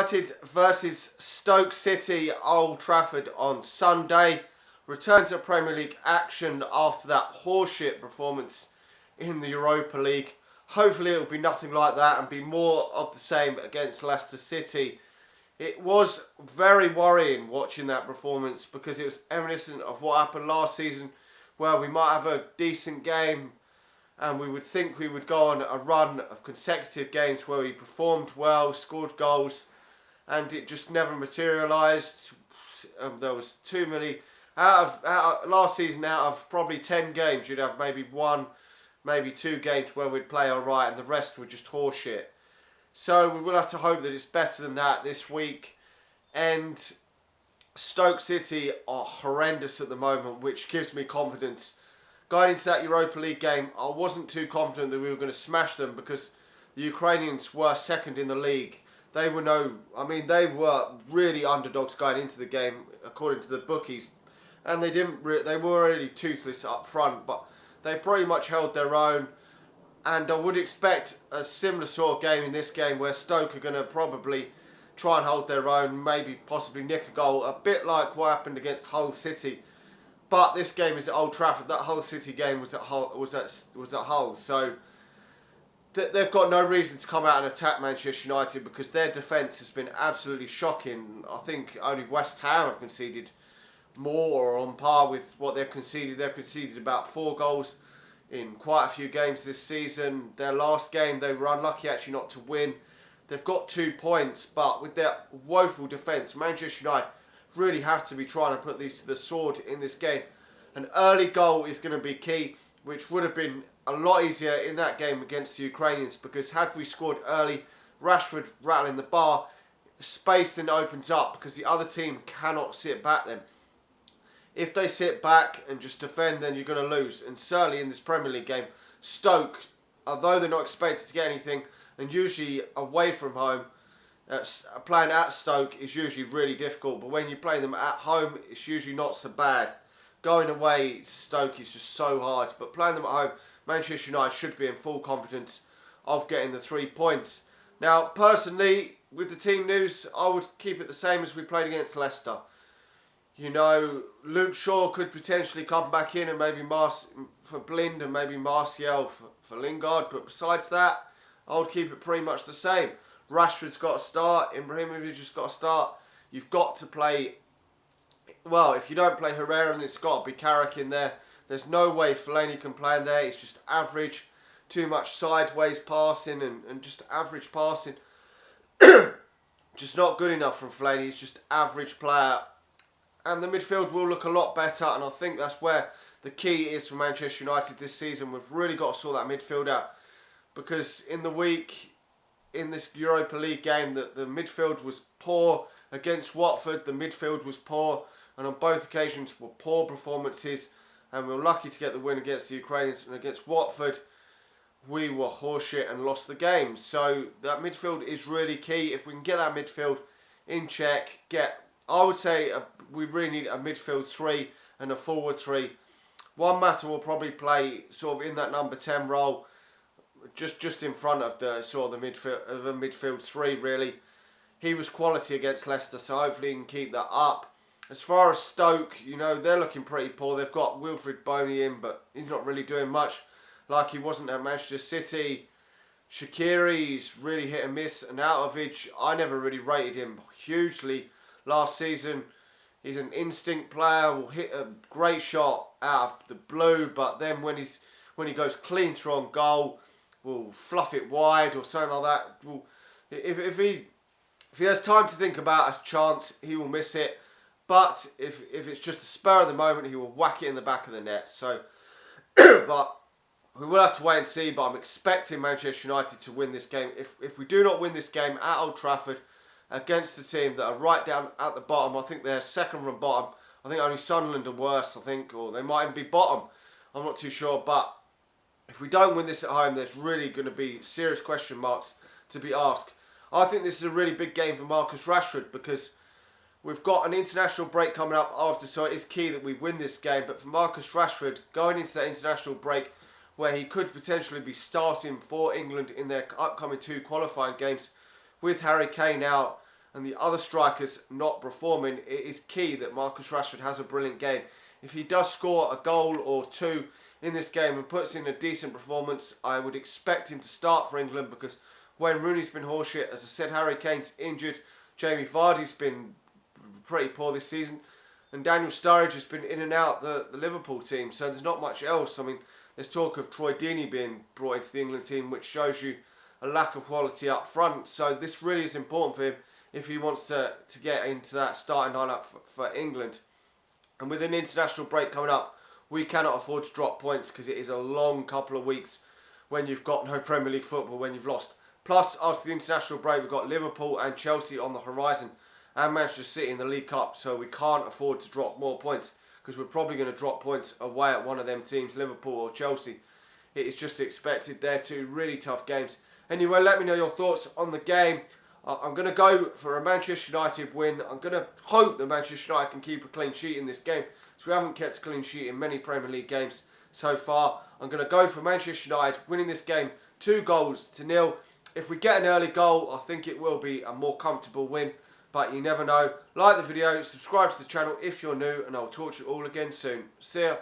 United versus Stoke City, Old Trafford on Sunday. Return to Premier League action after that horseshit performance in the Europa League. Hopefully it will be nothing like that and be more of the same against Leicester City. It was very worrying watching that performance because it was reminiscent of what happened last season, where we might have a decent game and we would think we would go on a run of consecutive games where we performed well, scored goals, and it just never materialised. There was too many. Last season, out of probably 10 games, you'd have maybe one, maybe two games where we'd play alright and the rest were just horseshit. So we will have to hope that it's better than that this week. And Stoke City are horrendous at the moment, which gives me confidence. Going into that Europa League game, I wasn't too confident that we were going to smash them because the Ukrainians were second in the league. They were really underdogs going into the game, according to the bookies. And they were really toothless up front, but they pretty much held their own. And I would expect a similar sort of game in this game where Stoke are going to probably try and hold their own, maybe possibly nick a goal, a bit like what happened against Hull City. But this game is at Old Trafford. That Hull City game was at Hull, so they've got no reason to come out and attack Manchester United because their defence has been absolutely shocking. I think only West Ham have conceded more or on par with what they've conceded. They've conceded about 4 goals in quite a few games this season. Their last game, they were unlucky actually not to win. They've got 2 points, but with their woeful defence, Manchester United really have to be trying to put these to the sword in this game. An early goal is going to be key, which would have been a lot easier in that game against the Ukrainians, because had we scored early, Rashford rattling the bar, space then opens up because the other team cannot sit back then. If they sit back and just defend, then you're going to lose. And certainly in this Premier League game, Stoke, although they're not expected to get anything, and usually away from home, playing at Stoke is usually really difficult. But when you play them at home, it's usually not so bad. Going away, Stoke is just so hard. But playing them at home, Manchester United should be in full confidence of getting the 3 points. Now, personally, with the team news, I would keep it the same as we played against Leicester. You know, Luke Shaw could potentially come back in and maybe for Blind and maybe Martial for Lingard. But besides that, I would keep it pretty much the same. Rashford's got to start. Ibrahimovic has got to start. You've got to play... Well, if you don't play Herrera, then it's got to be Carrick in there. There's no way Fellaini can play in there. It's just average. Too much sideways passing and just average passing. Just not good enough from Fellaini. He's just average player. And the midfield will look a lot better, and I think that's where the key is for Manchester United this season. We've really got to sort that midfield out, because in the week, in this Europa League game, the midfield was poor. Against Watford, the midfield was poor, and on both occasions were poor performances, and we were lucky to get the win against the Ukrainians. And against Watford, we were horseshit and lost the game. So that midfield is really key. If we can get that midfield in check, I would say we really need a midfield 3 and a forward 3. Juan Mata will probably play sort of in that number 10 role, just in front of the sort of the midfield 3 really. He was quality against Leicester, so hopefully he can keep that up. As far as Stoke, you know, they're looking pretty poor. They've got Wilfried Boney in, but he's not really doing much like he wasn't at Manchester City. Shaqiri's really hit and miss. And Arnautovic, I never really rated him hugely last season. He's an instinct player, will hit a great shot out of the blue, but then when he goes clean through on goal, will fluff it wide or something like that. If he has time to think about a chance, he will miss it. But if it's just a spur of the moment, he will whack it in the back of the net. So, but we will have to wait and see. But I'm expecting Manchester United to win this game. If we do not win this game at Old Trafford against a team that are right down at the bottom, I think they're second from bottom. I think only Sunderland are worse, I think, or they might even be bottom. I'm not too sure. But if we don't win this at home, there's really going to be serious question marks to be asked. I think this is a really big game for Marcus Rashford because we've got an international break coming up after, so it is key that we win this game. But for Marcus Rashford, going into that international break where he could potentially be starting for England in their upcoming 2 qualifying games with Harry Kane out and the other strikers not performing, it is key that Marcus Rashford has a brilliant game. If he does score a goal or two in this game and puts in a decent performance, I would expect him to start for England, because Wayne Rooney's been horseshit. As I said, Harry Kane's injured. Jamie Vardy's been pretty poor this season. And Daniel Sturridge has been in and out the Liverpool team. So there's not much else. I mean, there's talk of Troy Deeney being brought into the England team, which shows you a lack of quality up front. So this really is important for him if he wants to get into that starting lineup for England. And with an international break coming up, we cannot afford to drop points, because it is a long couple of weeks when you've got no Premier League football, when you've lost. Plus, after the international break, we've got Liverpool and Chelsea on the horizon, and Manchester City in the League Cup. So we can't afford to drop more points, because we're probably going to drop points away at one of them teams, Liverpool or Chelsea. It is just expected. They're two really tough games. Anyway, let me know your thoughts on the game. I'm going to go for a Manchester United win. I'm going to hope that Manchester United can keep a clean sheet in this game, because we haven't kept a clean sheet in many Premier League games so far. I'm going to go for Manchester United winning this game 2-0. If we get an early goal, I think it will be a more comfortable win, but you never know. Like the video, subscribe to the channel if you're new, and I'll talk to you all again soon. See ya.